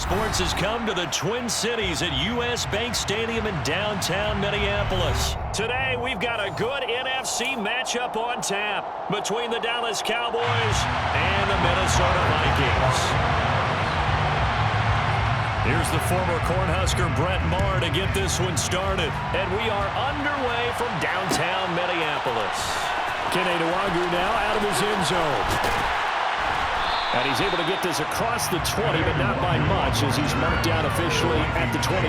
Sports has come to the Twin Cities at U.S. Bank Stadium in downtown Minneapolis. Today, we've got a good NFC matchup on tap between the Dallas Cowboys and the Minnesota Vikings. Here's the former Cornhusker Brett Maher to get this one started. And we are underway from downtown Minneapolis. Kenny Nwagu now out of his end zone. And he's able to get this across the 20, but not by much as he's marked down officially at the 21.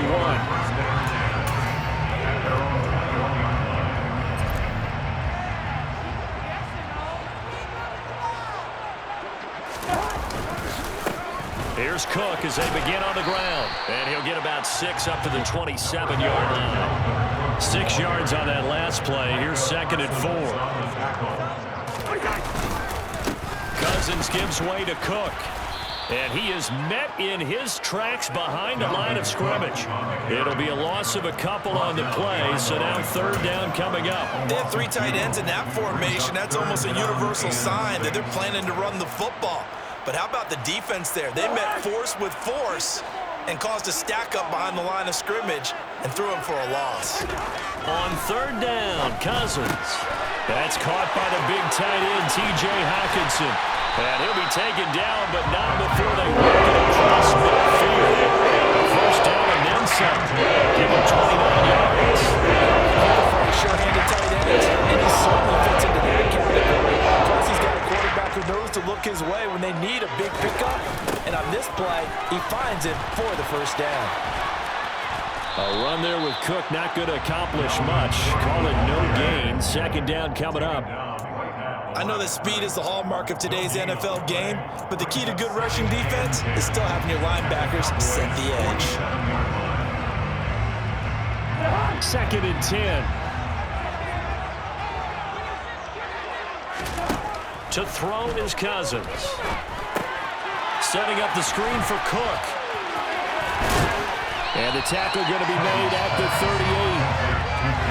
Here's Cook as they begin on the ground. And he'll get about 6 up to the 27-yard line. 6 yards on that last play. Here's 2nd and 4. Cousins gives way to Cook. And he is met in his tracks behind the line of scrimmage. It'll be a loss of a couple on the play, so now 3rd down coming up. They have 3 tight ends in that formation. That's almost a universal sign that they're planning to run the football. But how about the defense there? They met force with force and caused a stack up behind the line of scrimmage and threw him for a loss. On 3rd down, Cousins. That's caught by the big tight end, T.J. Hockenson. And he'll be taken down, but not before they work it across midfield. First down and then some. Give him 29 yards. Sure-handed tight ends, and he certainly fits into that category. Plus, he's got a quarterback who knows to look his way when they need a big pickup. And on this play, he finds it for the first down. A run there with Cook, not going to accomplish much. Call it no gain. 2nd down coming up. I know that speed is the hallmark of today's NFL game, but the key to good rushing defense is still having your linebackers set the edge. 2nd and 10. To throw is Cousins. Setting up the screen for Cook. And the tackle going to be made at the 38.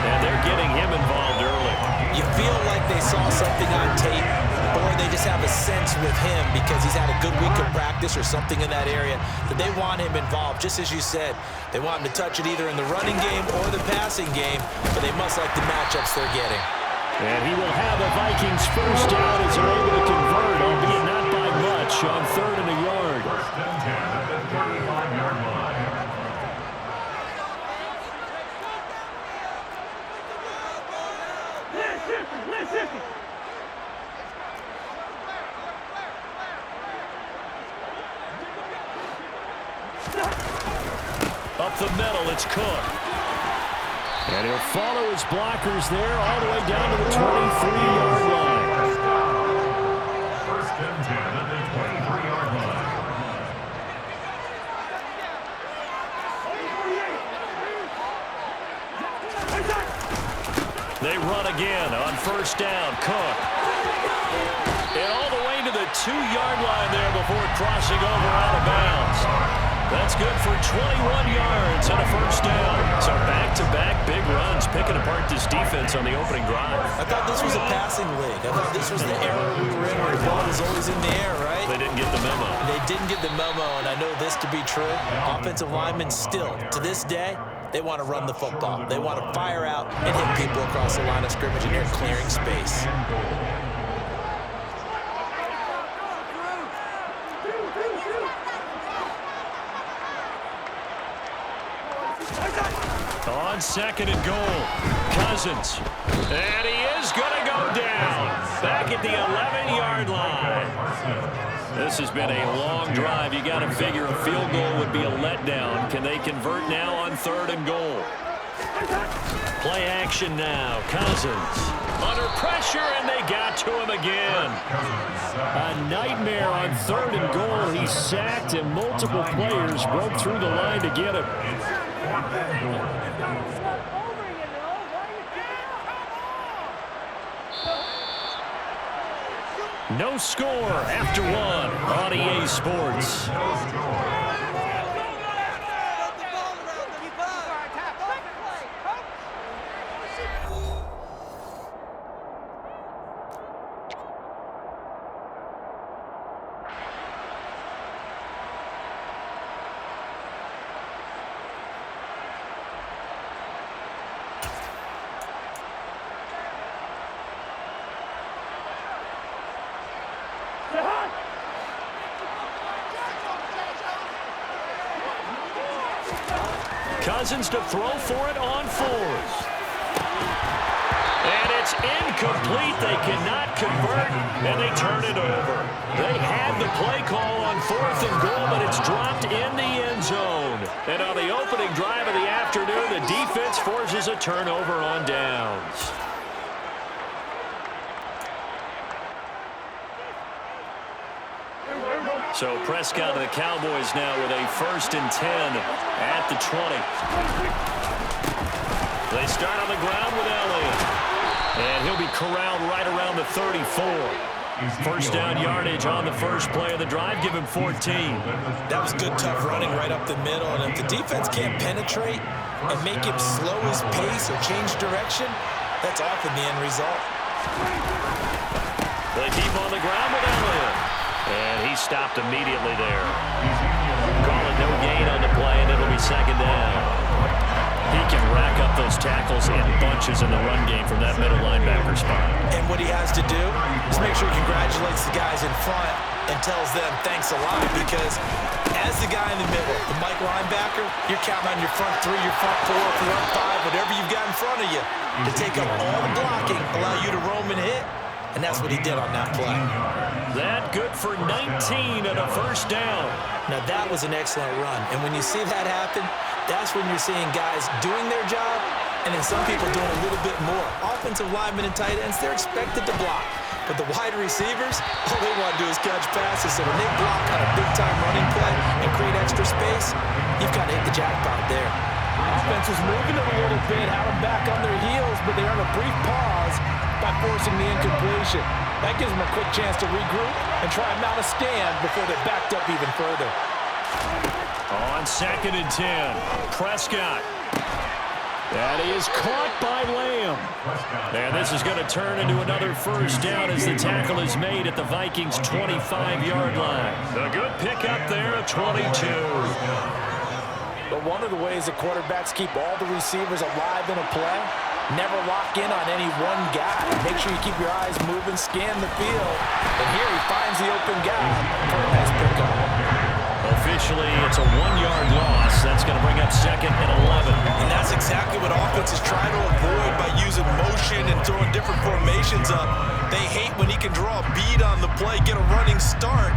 And they're getting him involved early. You feel like they saw something on tape, or they just have a sense with him because he's had a good week of practice or something in that area that they want him involved. Just as you said, they want him to touch it either in the running game or the passing game, but they must like the matchups they're getting. And he will have the Vikings first down as they're able to convert, albeit not by much, on 3rd and a yard. Up the middle, it's Cook. And he'll follow his blockers there all the way down to the 23-yard line. First and 10 at the 23-yard line. They run again on 1st down. Cook. And all the way to the 2-yard line there before crossing over out of bounds. That's good for 21 yards and a first down. So back-to-back big runs, picking apart this defense on the opening drive. I thought this was a passing league. I thought this was the era we were in where the ball was always in the air, right? They didn't get the memo. They didn't get the memo, and I know this to be true. Offensive linemen still, to this day, they want to run the football. They want to fire out and hit people across the line of scrimmage, and they're clearing space. On 2nd and goal, Cousins. And he is going to go down. Back at the 11-yard line. This has been a long drive. You got to figure a field goal would be a letdown. Can they convert now on 3rd and goal? Play action now. Cousins under pressure, and they got to him again. A nightmare on 3rd and goal. He's sacked, and multiple players broke through the line to get him. No score after 1 on EA Sports. Cousins to throw for it on fourth. And it's incomplete. They cannot convert, and they turn it over. They had the play call on 4th and goal, but it's dropped in the end zone. And on the opening drive of the afternoon, the defense forces a turnover on downs. So Prescott and the Cowboys now with a 1st and 10 at the 20. They start on the ground with Elliott. And he'll be corralled right around the 34. First down yardage on the first play of the drive. Give him 14. That was good, tough running right up the middle. And if the defense can't penetrate and make him slow his pace or change direction, that's often the end result. They keep on the ground with Elliott. And he stopped immediately there. Call it no gain on the play, and it'll be 2nd down. He can rack up those tackles in bunches in the run game from that middle linebacker spot. And what he has to do is make sure he congratulates the guys in front and tells them thanks a lot, because as the guy in the middle, the Mike linebacker, you're counting on your front 3, your front 4, front 5, whatever you've got in front of you to take up all the blocking, allow you to roam and hit. And that's what he did on that play. That good for 19 and a 1st down. Now that was an excellent run. And when you see that happen, that's when you're seeing guys doing their job and then some people doing a little bit more. Offensive linemen and tight ends, they're expected to block. But the wide receivers, all they want to do is catch passes. So when they block on a big-time running play and create extra space, you've got to hit the jackpot there. Offense was moving them a little bit, had them back on their heels, but they earned a brief pause by forcing the incompletion. That gives them a quick chance to regroup and try and mount a stand before they're backed up even further. On 2nd and 10, Prescott. That is caught by Lamb. And this is going to turn into another 1st down as the tackle is made at the Vikings' 25-yard line. A good pickup there at 22. But one of the ways that quarterbacks keep all the receivers alive in a play, never lock in on any one guy. Make sure you keep your eyes moving, scan the field. And here he finds the open guy for a nice pickup. Officially, it's a 1-yard loss. That's going to bring up 2nd and 11. And that's exactly what offenses try to avoid by using motion and throwing different formations up. They hate when he can draw a bead on the play, get a running start,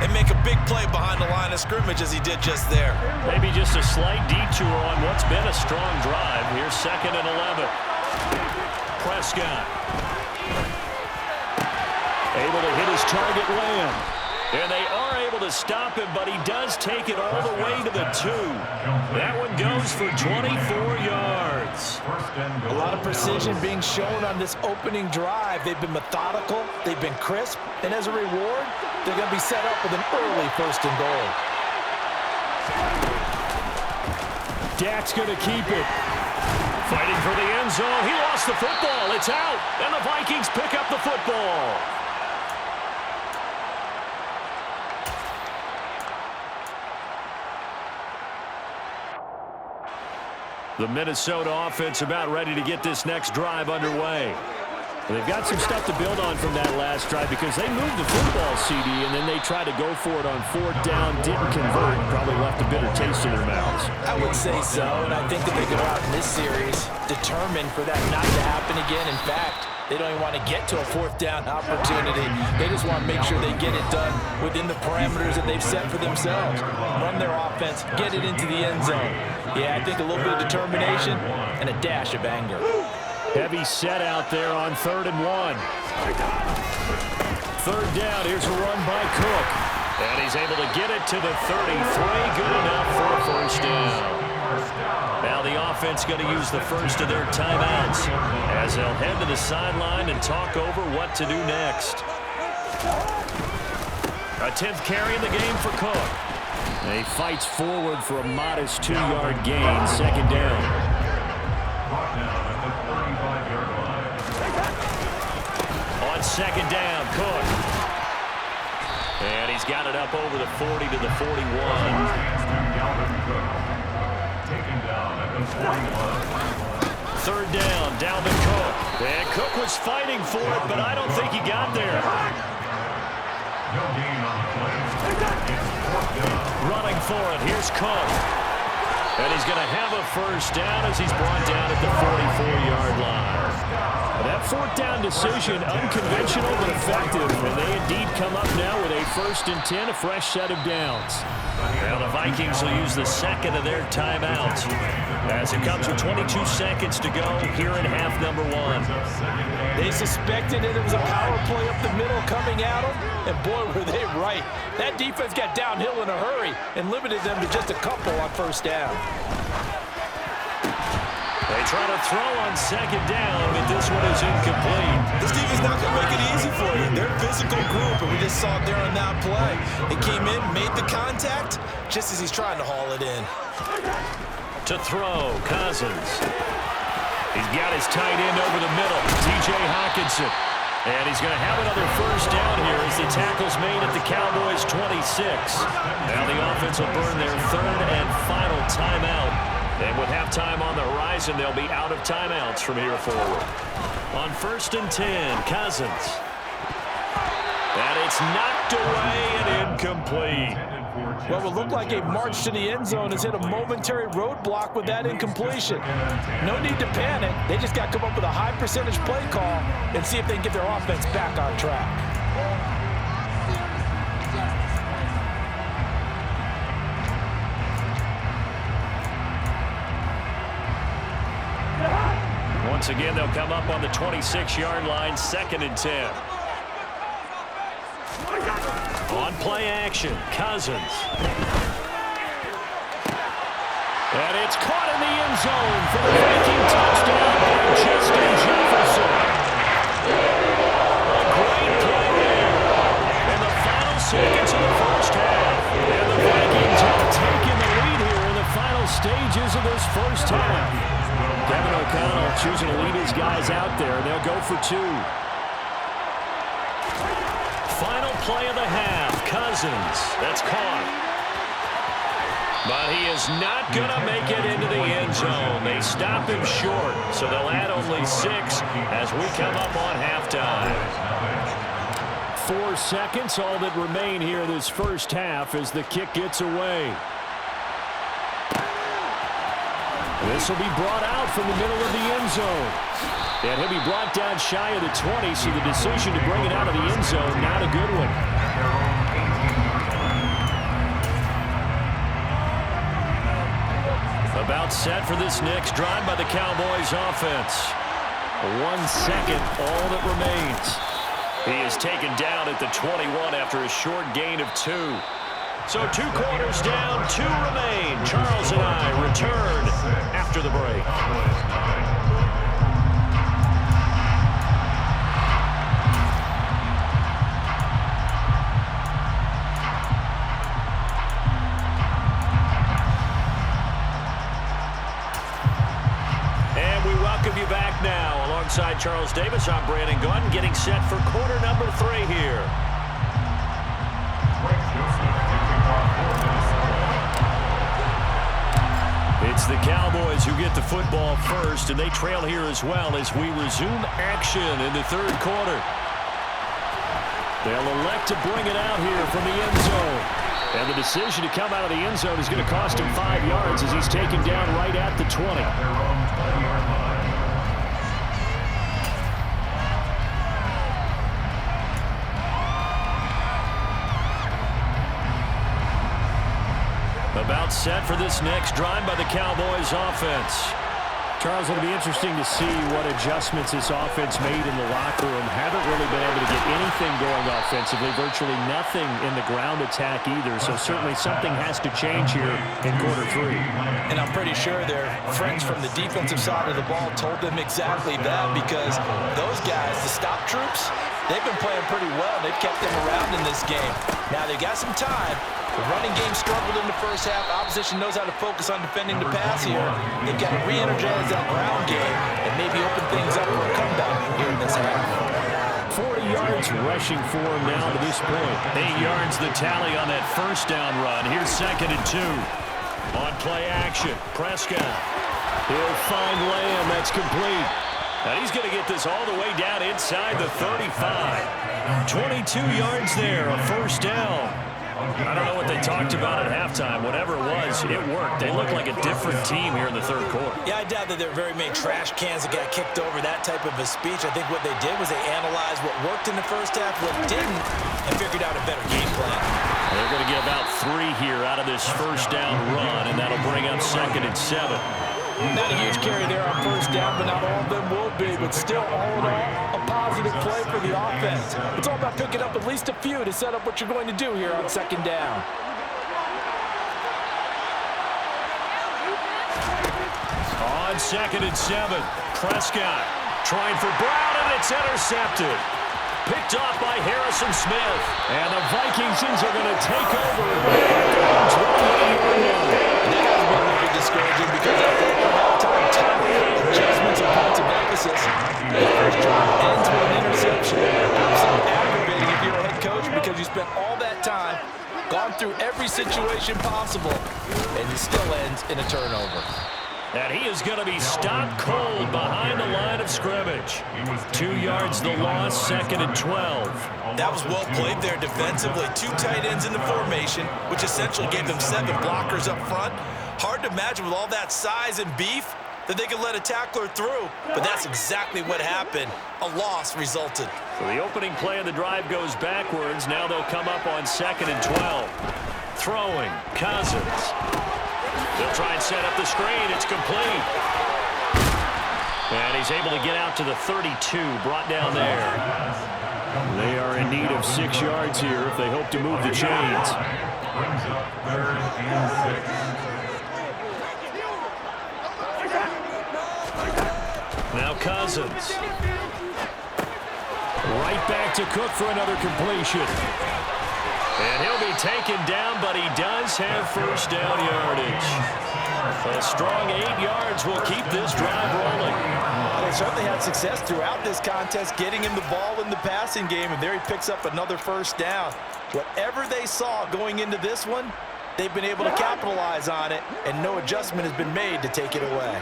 and make a big play behind the line of scrimmage as he did just there. Maybe just a slight detour on what's been a strong drive. Here's 2nd and 11. Prescott. Able to hit his target, Lamb. And they are able to stop him, but he does take it all the way to the 2. That one goes for 24 yards. A lot of precision being shown on this opening drive. They've been methodical, they've been crisp, and as a reward, they're going to be set up with an early 1st and goal. Dak's going to keep it. Fighting for the end zone. He lost the football. It's out, and the Vikings pick up the football. The Minnesota offense about ready to get this next drive underway. They've got some stuff to build on from that last drive because they moved the football, CD, and then they tried to go for it on 4th down, didn't convert, probably left a bitter taste in their mouths. I would say so, and I think that they go out in this series determined for that not to happen again. In fact, they don't even want to get to a 4th down opportunity. They just want to make sure they get it done within the parameters that they've set for themselves. Run their offense, get it into the end zone. Yeah, I think a little bit of determination and a dash of anger. Heavy set out there on 3rd and 1. 3rd down, here's a run by Cook. And he's able to get it to the 33, good enough for a 1st down. Now the offense going to use the first of their timeouts as they'll head to the sideline and talk over what to do next. A 10th carry in the game for Cook. And he fights forward for a modest 2-yard gain, 2nd down. On 2nd down, Cook. And he's got it up over the 40 to the 41. 3rd down, Dalvin Cook. And Cook was fighting for it, but I don't think he got there. Running for it, here's Cook. And he's going to have a first down as he's brought down at the 44-yard line. That fourth down decision, unconventional but effective. And they indeed come up now with a 1st and 10, a fresh set of downs. Now the Vikings will use the second of their timeouts as it comes with 22 seconds to go here in half number 1. They suspected it was a power play up the middle coming at them, and boy, were they right. That defense got downhill in a hurry and limited them to just a couple on first down. They try to throw on second down, but this one is incomplete. This defense not going to make it easy for you. They're a physical group, and we just saw it there on that play. They came in, made the contact, just as he's trying to haul it in. To throw, Cousins. He's got his tight end over the middle, T.J. Hockenson. And he's going to have another first down here as the tackle's made at the Cowboys' 26. Now the offense will burn their 3rd and final timeout. And with halftime on the horizon, they'll be out of timeouts from here forward. On 1st and 10, Cousins. And it's knocked away and incomplete. Well, it looked like a march to the end zone has hit a momentary roadblock with that incompletion. No need to panic. They just got to come up with a high percentage play call and see if they can get their offense back on track. Once again, they'll come up on the 26-yard line, 2nd and 10. On play action, Cousins. And it's caught in the end zone for the Viking touchdown by Justin Jefferson. A great play there. In the final seconds of the first half. And the Vikings have taken the lead here in the final stages of this first half. Kevin O'Connell choosing to lead his guys out there. They'll go for 2. Final play of the half. Cousins. That's caught. But he is not going to make it into the end zone. They stop him short, so they'll add only 6 as we come up on halftime. 4 seconds, all that remain here this first half as the kick gets away. This will be brought out from the middle of the end zone. And he'll be brought down shy of the 20, so the decision to bring it out of the end zone, not a good one. About set for this next drive by the Cowboys offense. 1 second, all that remains. He is taken down at the 21 after a short gain of 2. So 2 quarters down, 2 remain. Charles and I return after the break. And we welcome you back now. Alongside Charles Davis, I'm Brandon Gaudin, getting set for quarter number 3 here. It's the Cowboys who get the football first, and they trail here as well as we resume action in the 3rd quarter. They'll elect to bring it out here from the end zone. And the decision to come out of the end zone is going to cost him 5 yards as he's taken down right at the 20. About set for this next drive by the Cowboys offense. Charles, it'll be interesting to see what adjustments this offense made in the locker room. Haven't really been able to get anything going offensively, virtually nothing in the ground attack either, so certainly something has to change here in quarter 3. And I'm pretty sure their friends from the defensive side of the ball told them exactly that, because those guys, the stop troops, they've been playing pretty well. They've kept them around in this game. Now they've got some time. The running game struggled in the first half. Opposition knows how to focus on defending the pass here. They've got to re-energize that ground game and maybe open things up for a comeback here in this half. 40 yards rushing for him now to this point. 8 yards the tally on that first down run. Here's 2nd and 2. On play action, Prescott. He'll find Lamb. That's complete. And he's going to get this all the way down inside the 35. 22 yards there, a first down. I don't know what they talked about at halftime. Whatever it was, it worked. They looked like a different team here in the third quarter. Yeah, I doubt that there were very many trash cans that got kicked over, that type of a speech. I think what they did was they analyzed what worked in the first half, what didn't, and figured out a better game plan. They're going to get about 3 here out of this first down run, and that'll bring up 2nd and 7. Not a huge carry there on first down, but not all of them will be. But still, all in all, a positive play for the offense. It's all about picking up at least a few to set up what you're going to do here on 2nd down. On 2nd and 7, Prescott trying for Brown, and it's intercepted. Picked off by Harrison Smith. And the Vikings are going to take over. That has been a little bit discouraging because after all halftime talk, adjustments and points of emphasis, the first drive ends with an interception. Absolutely aggravating if you're a head coach because you spent all that time, gone through every situation possible, and it still ends in a turnover. And he is going to be stopped cold behind the line of scrimmage. 2 yards the loss, 2nd and 12. That was well played there defensively. 2 tight ends in the formation, which essentially gave them 7 blockers up front. Hard to imagine with all that size and beef that they could let a tackler through, but that's exactly what happened. A loss resulted. So the opening play of the drive goes backwards. Now they'll come up on 2nd and 12. Throwing, Cousins. They'll try and set up the screen. It's complete. And he's able to get out to the 32, brought down there. They are in need of 6 yards here if they hope to move the chains. Brings up 3rd and 6. Now Cousins. Right back to Cook for another completion. And he'll be taken down, but he does have first down yardage. A strong 8 yards will keep this drive rolling. They certainly had success throughout this contest, getting him the ball in the passing game, and there he picks up another first down. Whatever they saw going into this one, they've been able to capitalize on it, and no adjustment has been made to take it away.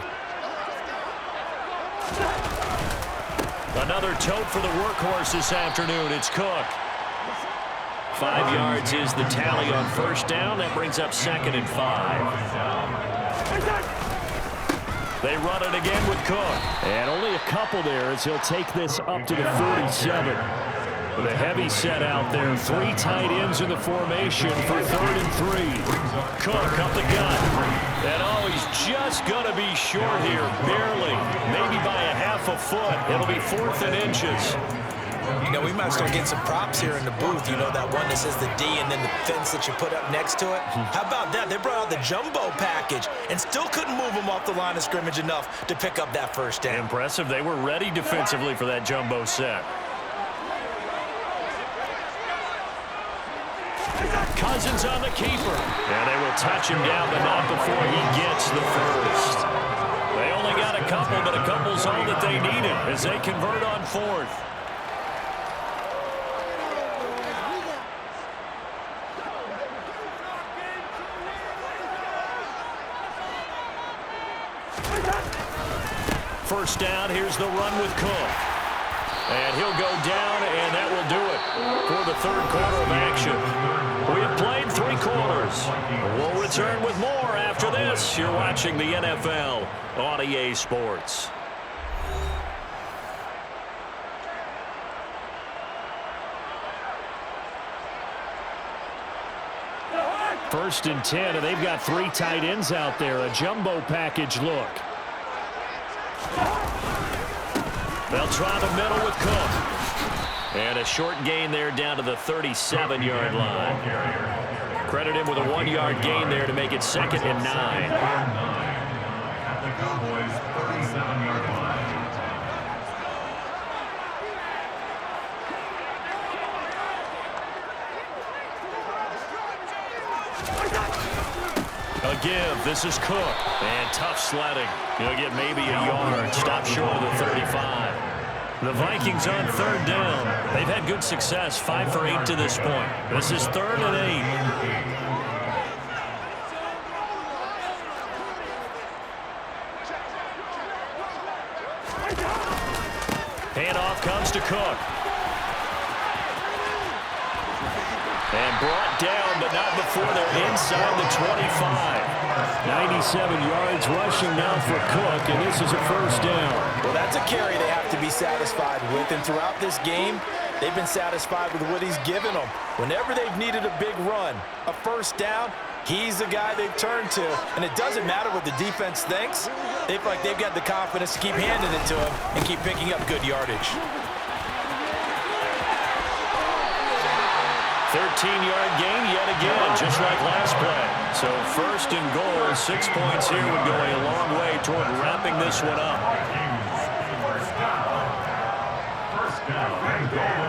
Another tote for the workhorse this afternoon. It's Cook. 5 yards is the tally on first down. That brings up 2nd and 5. They run it again with Cook. And only a couple there as he'll take this up to the 47. With a heavy set out there. 3 tight ends in the formation for 3rd and 3. Cook up the gut. And oh, he's just going to be short here. Barely. Maybe by a half a foot. It'll be 4th and inches. You know, we might start getting some props here in the booth. You know, that one that says the D and then the fence that you put up next to it? How about that? They brought out the jumbo package and still couldn't move them off the line of scrimmage enough to pick up that first down. Impressive. They were ready defensively for that jumbo set. Cousins on the keeper. And they will touch him down, but not before he gets the first. They only got a couple, but a couple's all that they needed as they convert on 4th. First down, here's the run with Cook. And he'll go down, and that will do it for the 3rd quarter of action. We have played 3 quarters. We'll return with more after this. You're watching the NFL on EA Sports. First and 10, and they've got 3 tight ends out there. A jumbo package look. They'll try the middle with Cook. And a short gain there down to the 37-yard line. Credit him with a 1-yard gain there to make it 2nd and 9. At the Cowboys' 37-yard line. A give. This is Cook. And tough sledding. He'll get maybe a yard. Stop short of the 35. The Vikings on 3rd down. They've had good success. 5 for 8 to this point. This is 3rd and 8. Handoff comes to Cook. And brought down, but not before they're inside the 25. 97 yards rushing now for Cook, and this is a first down. Well, that's a carry they have to be satisfied with, and throughout this game, they've been satisfied with what he's given them. Whenever they've needed a big run, a first down, he's the guy they've turned to. And it doesn't matter what the defense thinks. They feel like they've got the confidence to keep handing it to him and keep picking up good yardage. 13-yard gain yet again, just like last play. So first and goal, 6 points here would go a long way toward wrapping this one up. First down and goal.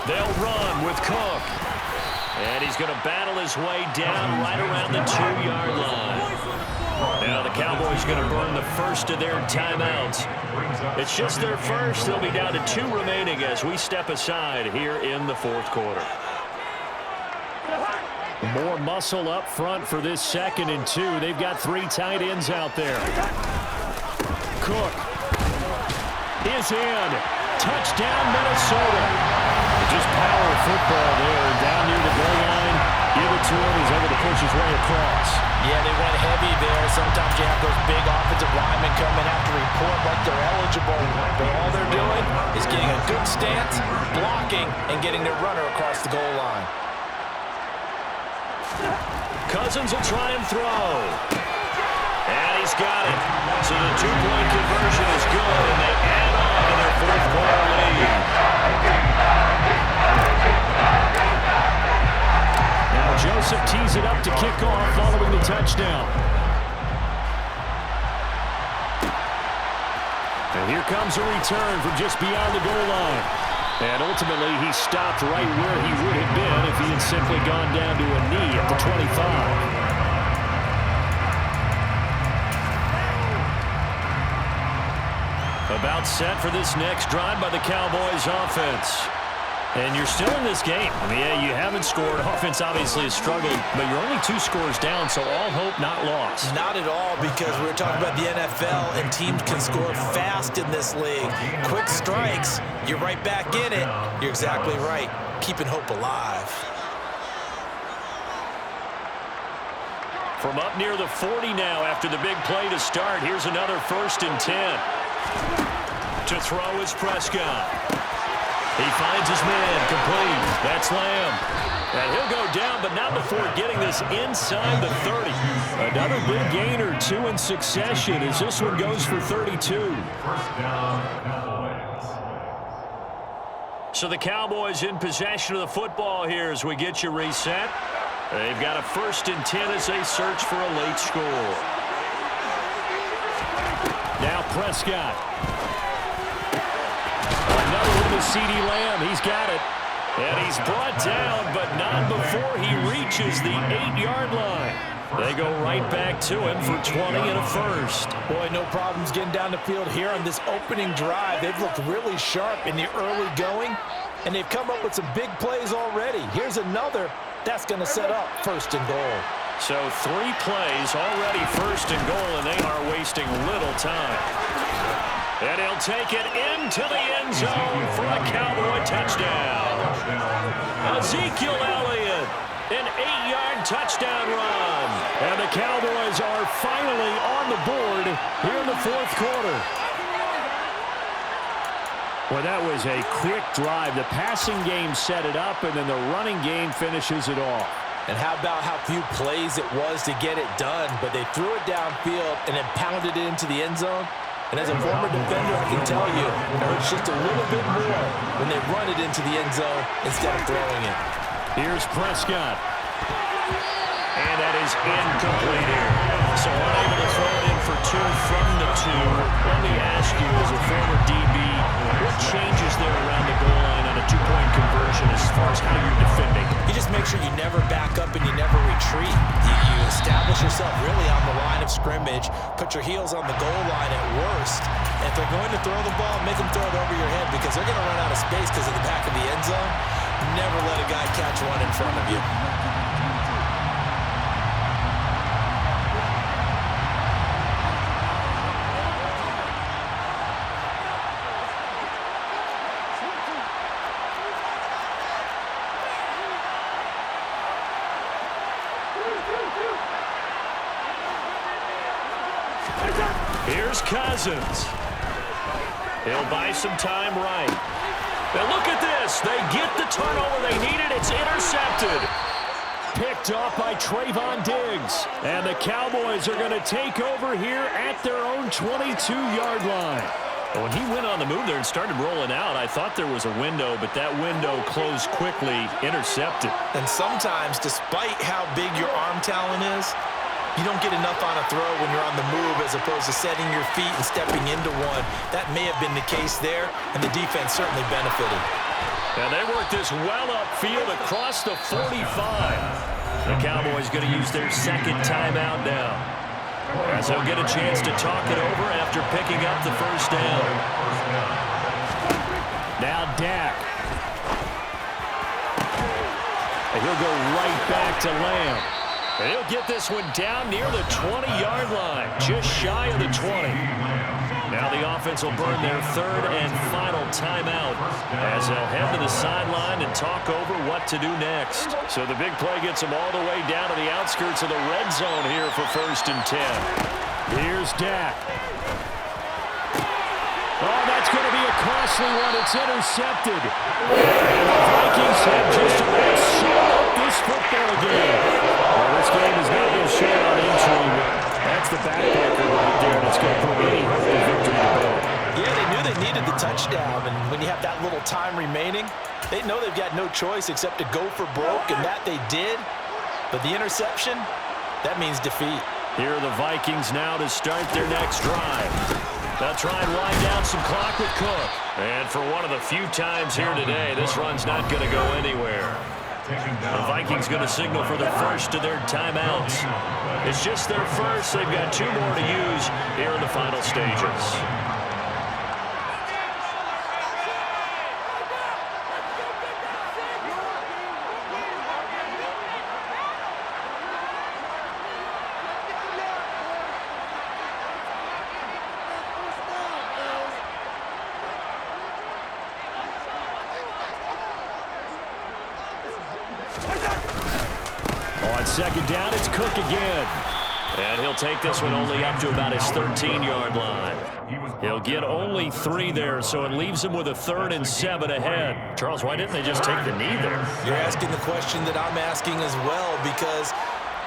They'll run with Cook. And he's going to battle his way down right around the 2-yard line. Now the Cowboys going to burn the first of their timeouts. It's just their first. They'll be down to 2 remaining as we step aside here in the fourth quarter. More muscle up front for this 2nd and 2. They've got 3 tight ends out there. Cook is in. Touchdown, Minnesota. Just power football there. Down near the goal line. Give it to him. He's able to push his way across. Yeah, they went heavy there. Sometimes you have those big offensive linemen come in have to report like they're eligible. But all they're doing is getting a good stance, blocking, and getting their runner across the goal line. Cousins will try and throw. And he's got it. So the 2-point conversion is good, and they add on to their fourth quarter lead. Now Joseph tees it up to kick off following the touchdown. And here comes a return from just beyond the goal line. And ultimately, he stopped right where he would have been if he had simply gone down to a knee at the 25. About set for this next drive by the Cowboys offense. And you're still in this game. I mean, yeah, you haven't scored. Offense obviously has struggled, but you're only 2 scores down, so all hope not lost. Not at all, because we're talking about the NFL, and teams can score fast in this league. Quick strikes, you're right back in it. You're exactly right. Keeping hope alive. From up near the 40 now after the big play to start, here's another 1st and 10. To throw is Prescott. He finds his man, complete. That's Lamb. And he'll go down, but not before getting this inside the 30. Another big gain or 2 in succession as this one goes for 32. First down, Cowboys. So the Cowboys in possession of the football here as we get you reset. They've got a 1st and 10 as they search for a late score. Now Prescott. Another one to CeeDee Lamb. He's got it. And he's brought down, but not before he reaches the 8-yard line. They go right back to him for 20 and a first. Boy, no problems getting down the field here on this opening drive. They've looked really sharp in the early going, and they've come up with some big plays already. Here's another. That's going to set up 1st and goal. So 3 plays already 1st and goal, and they are wasting little time. And he'll take it into the end zone for a Cowboy touchdown. Ezekiel Elliott, an 8-yard touchdown run. And the Cowboys are finally on the board here in the fourth quarter. Well, that was a quick drive. The passing game set it up, and then the running game finishes it off. And how about how few plays it was to get it done, but they threw it downfield and then pounded it into the end zone. And as a former defender, I can tell you, it hurts just a little bit more when they run it into the end zone instead of throwing it. Here's Prescott. And that is incomplete here. So unable to throw it in for 2 from the 2. Let me ask you, as a former DB, what changes there around the goal line on a 2-point conversion as far as how you're defending? You just make sure you never back up and you never retreat. You establish yourself really on the line of scrimmage, put your heels on the goal line at worst. And if they're going to throw the ball, make them throw it over your head because they're going to run out of space because of the back of the end zone. Never let a guy catch one in front of you. Here's Cousins. He'll buy some time right. And look at this. They get the turnover they needed. It's intercepted. Picked off by Trayvon Diggs. And the Cowboys are going to take over here at their own 22-yard line. When he went on the move there and started rolling out, I thought there was a window, but that window closed quickly, intercepted. And sometimes, despite how big your arm talent is, you don't get enough on a throw when you're on the move as opposed to setting your feet and stepping into one. That may have been the case there, and the defense certainly benefited. And they work this well upfield across the 45. The Cowboys going to use their second timeout now, as they'll get a chance to talk it over after picking up the first down. Now Dak. And he'll go right back to Lamb. And he'll get this one down near the 20-yard line, just shy of the 20. Now the offense will burn their third and final timeout as they'll head to the sideline and talk over what to do next. So the big play gets them all the way down to the outskirts of the red zone here for 1st and 10. Here's Dak. Oh, that's going to be a costly one. It's intercepted. And the Vikings have just about sealed up this football game. Well, this game has not been short on injury. That's the backbreaker right there, and it's going to put any hope of victory to bed. Yeah, they knew they needed the touchdown, and when you have that little time remaining, they know they've got no choice except to go for broke, and that they did. But the interception, that means defeat. Here are the Vikings now to start their next drive. They'll try and wind down some clock with Cook. And for one of the few times here today, this run's not going to go anywhere. The Vikings going to signal for their first of their timeouts. It's just their first. They've got 2 more to use here in the final stages. Second down, it's Cook again. And he'll take this one only up to about his 13-yard line. He'll get only 3 there, so it leaves him with a 3rd and 7 ahead. Charles, why didn't they just take the knee there? You're asking the question that I'm asking as well, because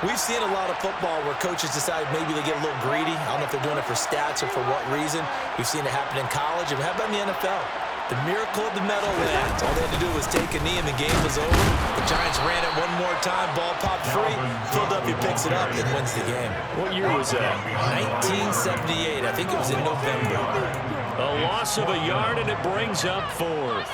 we've seen a lot of football where coaches decide maybe they get a little greedy. I don't know if they're doing it for stats or for what reason. We've seen it happen in college. And how about in the NFL? The miracle of the Meadowlands. All they had to do was take a knee and the game was over. The Giants ran it one more time. Ball popped free. Philadelphia picks it up and wins the game. What year was that? 1978. I think it was in November. A loss of a yard, and it brings up 4th.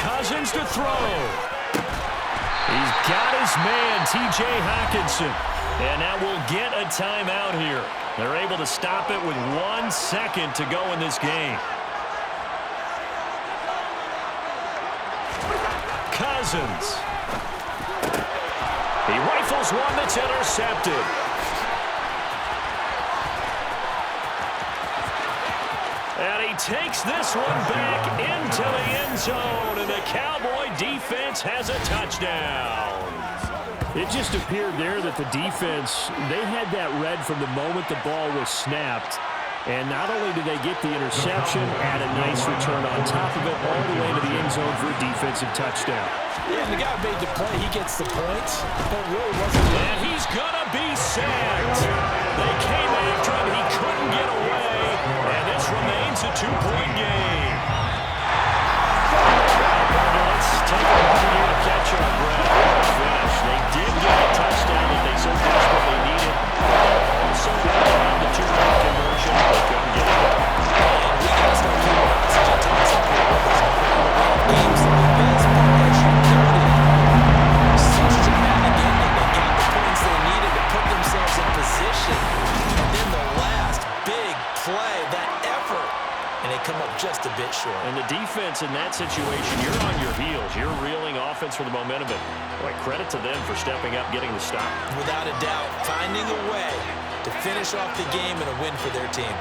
Cousins to throw. He's got his man, T.J. Hockenson. And now we'll get a timeout here. They're able to stop it with 1 second to go in this game. Cousins. He rifles one that's intercepted. And he takes this one back into the end zone, and the Cowboy defense has a touchdown. It just appeared there that the defense, they had that read from the moment the ball was snapped. And not only did they get the interception, add a nice return on top of it, all the way to the end zone for a defensive touchdown. Yeah, the guy made the play. He gets the points, but it really wasn't. And he's going to be sacked. They came after him. He couldn't get away. And this remains a 2-point game. Let's take a moment here to catch our breath. Finish. They did get a touchdown that they so desperately needed. Also around the 2-point conversion, but couldn't get it done. And we got to start keeping oxygen tanks up here with us. Games like this, as you noted, such dramatic ending. They got the points they needed to put themselves in position. And then the last big play, that effort, and they come up just a bit short. And the defense in that situation, you're on your heels. You're reeling offense for the momentum. But boy, credit to them for stepping up, getting the stop. Without a doubt, finding a way to finish off the game and a win for their team.